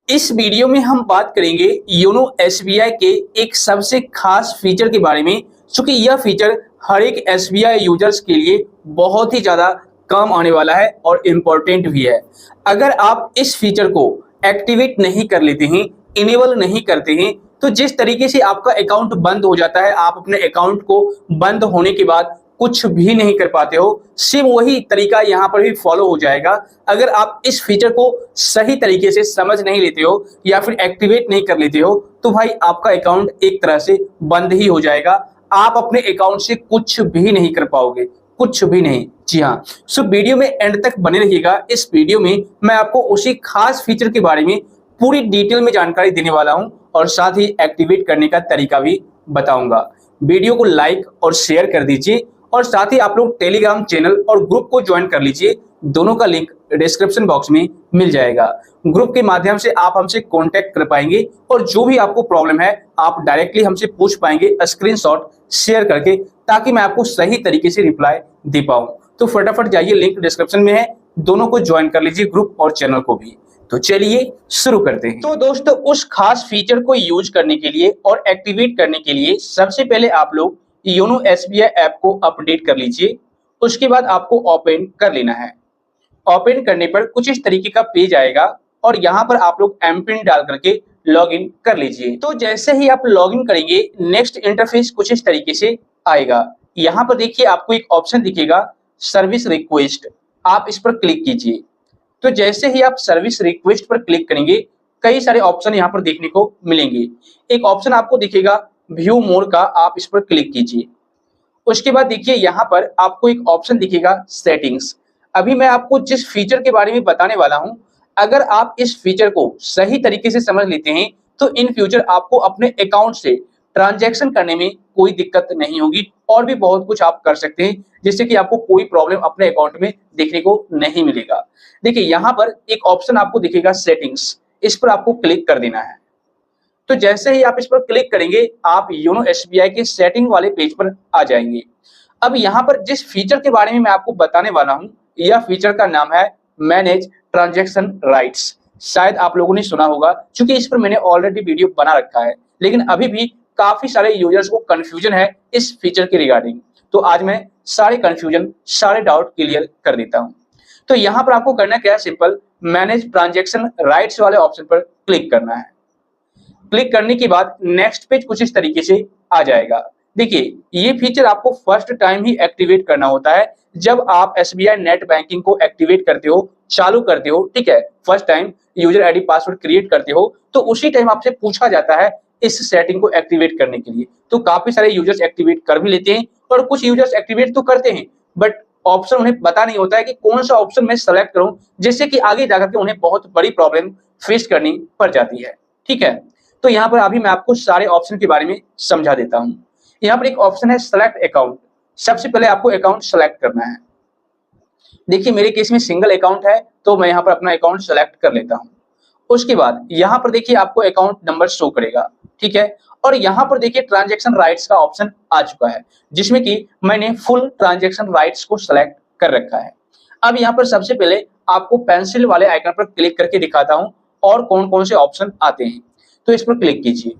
इस वीडियो में हम बात करेंगे योनो एसबीआई के एक सबसे खास फीचर के बारे में, क्योंकि यह फीचर हर एक एसबीआई यूजर्स के लिए बहुत ही ज़्यादा काम आने वाला है और इम्पोर्टेंट भी है। अगर आप इस फीचर को एक्टिवेट नहीं कर लेते हैं, इनेबल नहीं करते हैं, तो जिस तरीके से आपका अकाउंट बंद हो जाता है, आप अपने अकाउंट को बंद होने के बाद कुछ भी नहीं कर पाते हो, सेम वही तरीका यहाँ पर भी फॉलो हो जाएगा। अगर आप इस फीचर को सही तरीके से समझ नहीं लेते हो या फिर एक्टिवेट नहीं कर लेते हो, तो भाई आपका अकाउंट एक तरह से बंद ही हो जाएगा। आप अपने अकाउंट से कुछ भी नहीं कर पाओगे, कुछ भी नहीं। जी हाँ, सो वीडियो में एंड तक बने रहिएगा। इस वीडियो में मैं आपको उसी खास फीचर के बारे में पूरी डिटेल में जानकारी देने वाला हूं और साथ ही एक्टिवेट करने का तरीका भी बताऊंगा। वीडियो को लाइक और शेयर कर दीजिए और साथ ही आप लोग टेलीग्राम चैनल और ग्रुप को ज्वाइन कर लीजिए। दोनों का लिंक डिस्क्रिप्शन बॉक्स में मिल जाएगा। ग्रुप के माध्यम से आप हमसे कांटेक्ट कर पाएंगे और जो भी आपको प्रॉब्लम है आप डायरेक्टली हमसे पूछ पाएंगे स्क्रीनशॉट शेयर करके, ताकि मैं आपको सही तरीके से रिप्लाई दे पाऊं। तो फटाफट जाइए, लिंक डिस्क्रिप्शन में है, दोनों को ज्वाइन कर लीजिए, ग्रुप और चैनल को भी। तो चलिए शुरू करते हैं। तो दोस्तों, उस खास फीचर को यूज करने के लिए और एक्टिवेट करने के लिए सबसे पहले आप लोग योनो एसबीआई ऐप को अपडेट कर लीजिए। उसके बाद आपको ओपन कर लेना है। ओपन करने पर कुछ इस तरीके का पेज आएगा और यहाँ पर आप लोग एम पिन डाल करके लॉगिन कर लीजिए। तो जैसे ही आप लॉगिन करेंगे, नेक्स्ट इंटरफेस कुछ इस तरीके से आएगा। यहाँ पर देखिए आपको एक ऑप्शन दिखेगा, सर्विस रिक्वेस्ट। आप इस पर क्लिक कीजिए। तो जैसे ही आप सर्विस रिक्वेस्ट पर क्लिक करेंगे, कई सारे ऑप्शन यहाँ पर देखने को मिलेंगे। एक ऑप्शन आपको दिखेगा व्यू मोर का, आप इस पर क्लिक कीजिए। उसके बाद देखिए यहाँ पर आपको एक ऑप्शन दिखेगा सेटिंग्स। अभी मैं आपको जिस फीचर के बारे में बताने वाला हूं, अगर आप इस फीचर को सही तरीके से समझ लेते हैं तो इन फ्यूचर आपको अपने अकाउंट से ट्रांजैक्शन करने में कोई दिक्कत नहीं होगी और भी बहुत कुछ आप कर सकते हैं, जिससे कि आपको कोई प्रॉब्लम अपने अकाउंट में देखने को नहीं मिलेगा। देखिए यहाँ पर एक ऑप्शन आपको दिखेगा सेटिंग्स, इस पर आपको क्लिक कर देना है। तो जैसे ही आप इस पर क्लिक करेंगे, आप योनो एसबीआई के सेटिंग वाले पेज पर आ जाएंगे। अब यहाँ पर जिस फीचर के बारे में मैं आपको बताने वाला हूँ, यह फीचर का नाम है मैनेज ट्रांजैक्शन राइट्स। शायद आप लोगों ने सुना होगा, क्योंकि इस पर मैंने ऑलरेडी वीडियो बना रखा है, लेकिन अभी भी काफी सारे यूजर्स को कंफ्यूजन है इस फीचर के रिगार्डिंग। तो आज मैं सारे कंफ्यूजन, सारे डाउट क्लियर कर देता हूँ। तो यहाँ पर आपको करना क्या है, सिंपल मैनेज ट्रांजैक्शन राइट्स वाले ऑप्शन पर क्लिक करना है। क्लिक करने के बाद नेक्स्ट पेज कुछ इस तरीके से आ जाएगा। देखिए ये फीचर आपको फर्स्ट टाइम ही एक्टिवेट करना होता है। जब आप एसबीआई नेट बैंकिंग को एक्टिवेट करते हो, चालू करते हो, ठीक है, first time user ID password create करते हो, तो उसी टाइम आपसे पूछा जाता है इस सेटिंग को एक्टिवेट करने के लिए। तो काफी सारे यूजर्स एक्टिवेट कर भी लेते हैं और कुछ यूजर्स एक्टिवेट तो करते हैं, बट ऑप्शन उन्हें पता नहीं होता है कि कौन सा ऑप्शन मैं सेलेक्ट करूं, जिससे कि आगे जाकर के उन्हें बहुत बड़ी प्रॉब्लम फेस करनी पड़ जाती है। ठीक है, तो यहाँ पर अभी मैं आपको सारे ऑप्शन के बारे में समझा देता हूँ। यहाँ पर एक ऑप्शन है सेलेक्ट अकाउंट। सबसे पहले आपको अकाउंट सेलेक्ट करना है। देखिए मेरे केस में सिंगल अकाउंट है, तो मैं यहाँ पर अपना अकाउंट सेलेक्ट कर लेता हूँ। उसके बाद यहाँ पर देखिए आपको अकाउंट नंबर शो करेगा, ठीक है, और यहाँ पर देखिए ट्रांजैक्शन राइट्स का ऑप्शन आ चुका है, जिसमें कि मैंने फुल ट्रांजैक्शन राइट्स को सेलेक्ट कर रखा है। अब यहाँ पर सबसे पहले आपको पेंसिल वाले आइकन पर क्लिक करके दिखाता हूँ और कौन कौन से ऑप्शन आते हैं। तो इस पर क्लिक कीजिए।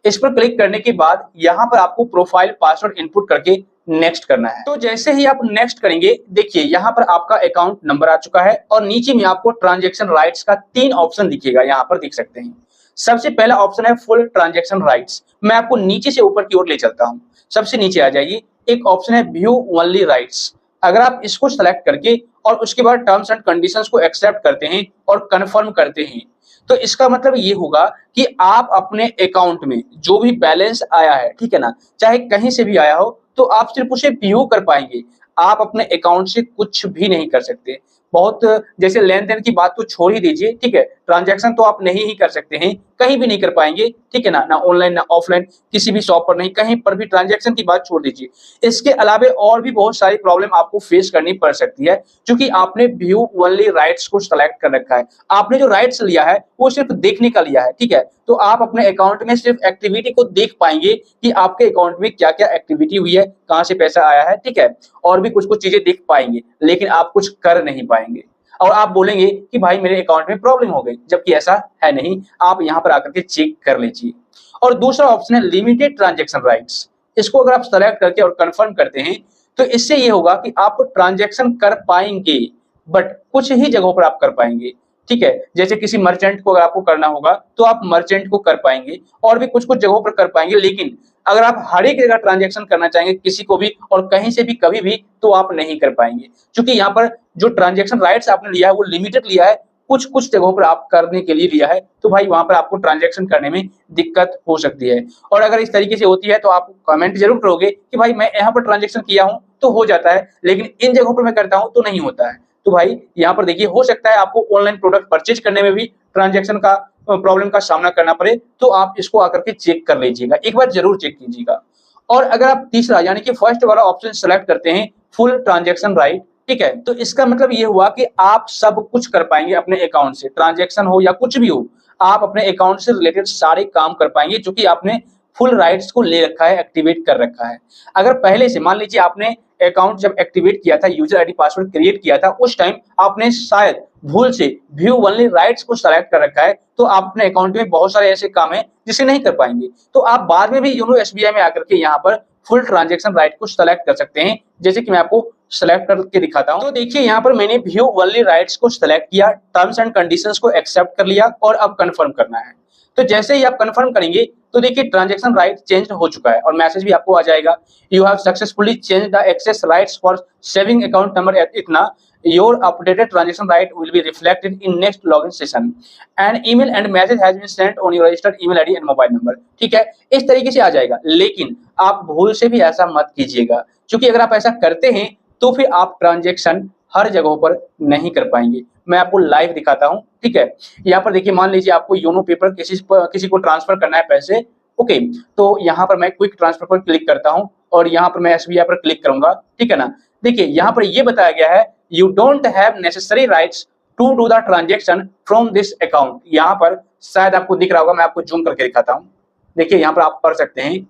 इस पर क्लिक करने के बाद यहाँ पर आपको प्रोफाइल पासवर्ड इनपुट करके नेक्स्ट करना है। तो जैसे ही आप नेक्स्ट करेंगे, देखिए यहाँ पर आपका अकाउंट नंबर आ चुका है और नीचे में आपको ट्रांजैक्शन राइट्स का 3 ऑप्शन दिखेगा, यहाँ पर देख सकते हैं। सबसे पहला ऑप्शन है फुल ट्रांजैक्शन राइट्स। मैं आपको नीचे से ऊपर की ओर ले चलता हूँ। सबसे नीचे आ जाइए, एक ऑप्शन है व्यू ओनली राइट्स। अगर आप इसको सेलेक्ट करके और उसके बाद टर्म्स एंड कंडीशंस को एक्सेप्ट करते हैं और कंफर्म करते हैं, तो इसका मतलब ये होगा कि आप अपने अकाउंट में जो भी बैलेंस आया है, ठीक है ना, चाहे कहीं से भी आया हो, तो आप सिर्फ उसे व्यू कर पाएंगे। आप अपने अकाउंट से कुछ भी नहीं कर सकते। बहुत जैसे लेन देन की बात तो छोड़ ही दीजिए, ठीक है, ट्रांजैक्शन तो आप नहीं ही कर सकते हैं, कहीं भी नहीं कर पाएंगे, ठीक है ना, ना ऑनलाइन ना ऑफलाइन, किसी भी शॉप पर नहीं, कहीं पर भी ट्रांजैक्शन की बात छोड़ दीजिए। इसके अलावा और भी बहुत सारी प्रॉब्लम आपको फेस करनी पड़ सकती है, क्योंकि आपने व्यू ओनली राइट्स को सेलेक्ट कर रखा है। आपने जो राइट्स लिया है वो सिर्फ देखने का लिया है, ठीक है, तो आप अपने अकाउंट में सिर्फ एक्टिविटी को देख पाएंगे कि आपके अकाउंट में क्या क्या एक्टिविटी हुई है, कहां से पैसा आया है, ठीक है, और भी कुछ कुछ चीजें देख पाएंगे, लेकिन आप कुछ कर नहीं पाएंगे। और आप बोलेंगे कि भाई मेरे अकाउंट में प्रॉब्लम हो गई, जबकि ऐसा है नहीं। आप यहाँ पर आकर के चेक कर लीजिए। और दूसरा ऑप्शन है लिमिटेड ट्रांजेक्शन राइट्स। इसको अगर आप सेलेक्ट करके और कंफर्म करते हैं तो इससे ये होगा कि आप ट्रांजेक्शन कर पाएंगे, बट कुछ ही जगहों पर आप कर पाएंगे। ठीक है, जैसे किसी मर्चेंट को अगर आपको करना होगा तो आप मर्चेंट को कर पाएंगे, और भी कुछ कुछ जगहों पर कर पाएंगे। लेकिन अगर आप हर एक जगह ट्रांजेक्शन करना चाहेंगे किसी को भी और कहीं से भी कभी भी, तो आप नहीं कर पाएंगे, क्योंकि यहाँ पर जो ट्रांजेक्शन राइट्स आपने लिया है वो लिमिटेड लिया है, कुछ कुछ जगहों पर आप करने के लिए लिया है। तो भाई वहां पर आपको ट्रांजेक्शन करने में दिक्कत हो सकती है। और अगर इस तरीके से होती है तो आप कमेंट जरूर करोगे कि भाई मैं यहाँ पर ट्रांजेक्शन किया हूँ तो हो जाता है, लेकिन इन जगहों पर मैं करता हूँ तो नहीं होता है। तो भाई यहाँ पर देखिए, हो सकता है आपको ऑनलाइन प्रोडक्ट परचेज करने में भी ट्रांजेक्शन का प्रॉब्लम का सामना करना पड़े, तो आप इसको आकर के चेक कर लीजिएगा, एक बार जरूर चेक कीजिएगा। और अगर आप तीसरा यानी कि फर्स्ट वाला ऑप्शन सेलेक्ट करते हैं, फुल ट्रांजेक्शन राइट, ठीक है, तो इसका मतलब ये हुआ कि आप सब कुछ कर पाएंगे अपने अकाउंट से, ट्रांजेक्शन हो या कुछ भी हो, आप अपने अकाउंट से रिलेटेड सारे काम कर पाएंगे, जो कि आपने फुल राइट्स को ले रखा है, एक्टिवेट कर रखा है। अगर पहले से मान लीजिए आपने अकाउंट जब एक्टिवेट किया था, यूजर आईडी पासवर्ड क्रिएट किया था, उस टाइम आपने शायद भूल से व्यू ओनली राइट्स को सेलेक्ट कर रखा है, तो आप अपने अकाउंट में बहुत सारे ऐसे काम हैं जिसे नहीं कर पाएंगे। तो आप बाद में भी योनो एसबीआई में आकर के यहाँ पर फुल ट्रांजेक्शन राइट को सेलेक्ट कर सकते हैं, जैसे कि मैं आपको सेलेक्ट करके दिखाता हूं। तो देखिए यहाँ पर मैंने व्यू ओनली राइट्स को सेलेक्ट किया, टर्म्स एंड कंडीशंस को एक्सेप्ट कर लिया और अब कंफर्म करना है। तो जैसे ही आप कंफर्म करेंगे तो देखिए ट्रांजेक्शन राइट चेंज हो चुका है और मैसेज भी आपको आ जाएगा, you have successfully change the access rights for saving account number at इतना, your updated transaction right will be reflected in next login session and email and message has been sent on your registered email ID and mobile number. ठीक है, इस तरीके से आ जाएगा। लेकिन आप भूल से भी ऐसा मत कीजिएगा, क्योंकि अगर आप ऐसा करते हैं तो फिर आप ट्रांजेक्शन हर जगहों पर नहीं कर पाएंगे। मैं आपको लाइव दिखाता हूं। ठीक है, यहाँ पर देखिए, मान लीजिए आपको योनो पेपर किसी को ट्रांसफर करना है पैसे, ओके, तो यहाँ पर मैं क्विक ट्रांसफर पर क्लिक करता हूं और यहाँ पर मैं एसबीआई पर क्लिक करूंगा। ठीक है ना, देखिए यहाँ पर ये बताया गया है you don't have necessary rights to do the transaction from this account. यहाँ पर शायद आपको दिख रहा होगा, मैं आपको जूम करके दिखाता हूँ। देखिए यहाँ पर आप पढ़ सकते हैं,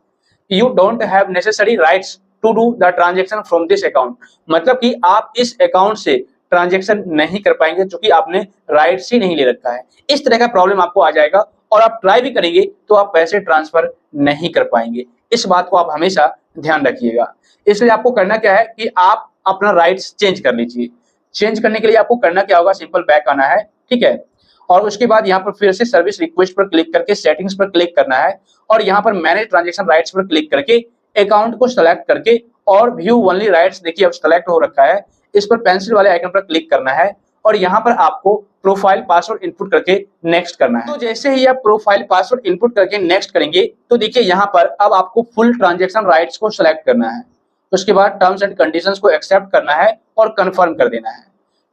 you don't have necessary rights to do the transaction from this account, मतलब कि आप इस अकाउंट से ट्रांजेक्शन नहीं कर पाएंगे, क्योंकि आपने राइट्स ही नहीं ले रखा है। इस तरह का प्रॉब्लम आपको आ जाएगा और आप ट्राई भी करेंगे तो आप पैसे ट्रांसफर नहीं कर पाएंगे। इस बात को आप हमेशा ध्यान रखिएगा। इसलिए आपको करना क्या है कि आप अपना राइट्स चेंज कर लीजिए। चेंज करने के लिए आपको करना क्या होगा, सिंपल बैक आना है। ठीक है, और उसके बाद यहाँ पर फिर से सर्विस रिक्वेस्ट पर क्लिक करके सेटिंग्स पर क्लिक करना है और यहाँ पर मैनेज ट्रांजेक्शन राइट्स पर क्लिक करके अकाउंट को सेलेक्ट करके और व्यू ओनली राइट्स देखिए अब सेलेक्ट हो रखा है, इस पर पेंसिल वाले आइकन पर क्लिक करना है और यहाँ पर आपको प्रोफाइल पासवर्ड इनपुट करके नेक्स्ट करना है। तो जैसे ही आप प्रोफाइल पासवर्ड इनपुट करके नेक्स्ट करेंगे तो देखिए यहाँ पर अब आपको फुल ट्रांजेक्शन राइट्स को सेलेक्ट करना है, उसके बाद टर्म्स एंड कंडीशंस को एक्सेप्ट करना है और कंफर्म कर देना है।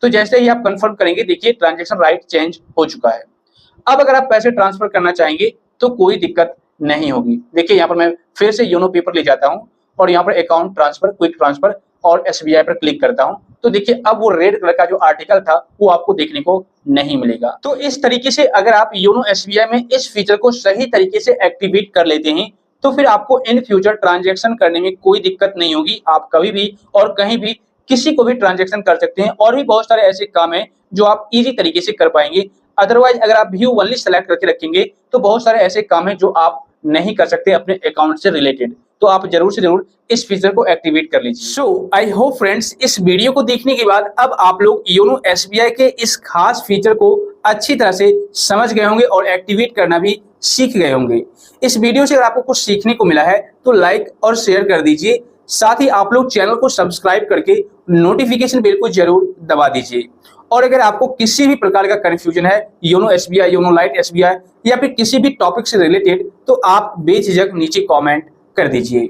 तो जैसे ही आप कंफर्म करेंगे देखिए ट्रांजेक्शन राइट चेंज हो चुका है। अब अगर आप पैसे ट्रांसफर करना चाहेंगे तो कोई दिक्कत नहीं होगी। देखिए यहाँ पर मैं फिर से योनो पेपर ले जाता हूँ और यहाँ पर अकाउंट ट्रांसफर, क्विक ट्रांसफर और एसबीआई पर क्लिक करता हूँ। तो देखिए अब वो रेड कलर का जो आर्टिकल था वो आपको देखने को नहीं मिलेगा। तो इस तरीके से अगर आप योनो एसबीआई में इस फीचर को सही तरीके से एक्टिवेट कर लेते हैं तो फिर आपको इन फ्यूचर ट्रांजेक्शन करने में कोई दिक्कत नहीं होगी। आप कभी भी और कहीं भी किसी को भी ट्रांजेक्शन कर सकते हैं और भी बहुत सारे ऐसे काम हैं जो आप इजी तरीके से कर पाएंगे। अदरवाइज अगर आप व्यू ओनली सेलेक्ट करके रखेंगे तो बहुत सारे ऐसे काम हैं जो आप नहीं कर सकते अपने अकाउंट से रिलेटेड। तो आप जरूर से जरूर इस फीचर को एक्टिवेट कर लीजिए। सो आई होप फ्रेंड्स, इस वीडियो को देखने के बाद अब आप लोग योनो एसबीआई के इस खास फीचर को अच्छी तरह से समझ गए होंगे और एक्टिवेट करना भी सीख गए होंगे। इस वीडियो से अगर आपको कुछ सीखने को मिला है तो लाइक और शेयर कर दीजिए। साथ ही आप लोग चैनल को सब्सक्राइब करके नोटिफिकेशन बेल को जरूर दबा दीजिए। और अगर आपको किसी भी प्रकार का कंफ्यूजन है YONO SBI, YONO light SBI या फिर किसी भी टॉपिक से रिलेटेड, तो आप बेझिझक नीचे कमेंट कर दीजिए।